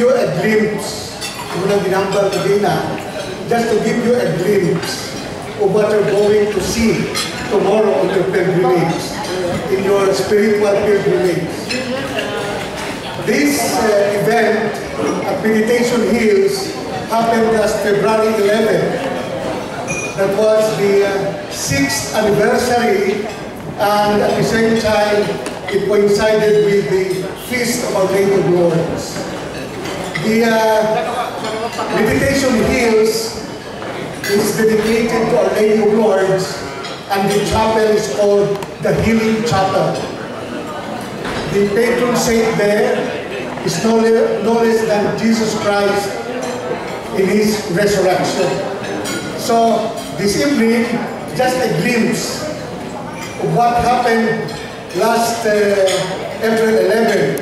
you a glimpse, just to give you a glimpse of what you're going to see tomorrow on your pilgrimage, in your spiritual pilgrimage. This event at Meditation Hills happened last February 11. That was the 6th anniversary, and at the same time, it coincided with the Feast of Our Lady of Lourdes. The Meditation Hills is dedicated to Our Lady of Lourdes, and the chapel is called the Healing Chapel. The patron saint there is no less than Jesus Christ in His resurrection. So this evening, just a glimpse of what happened last April 11.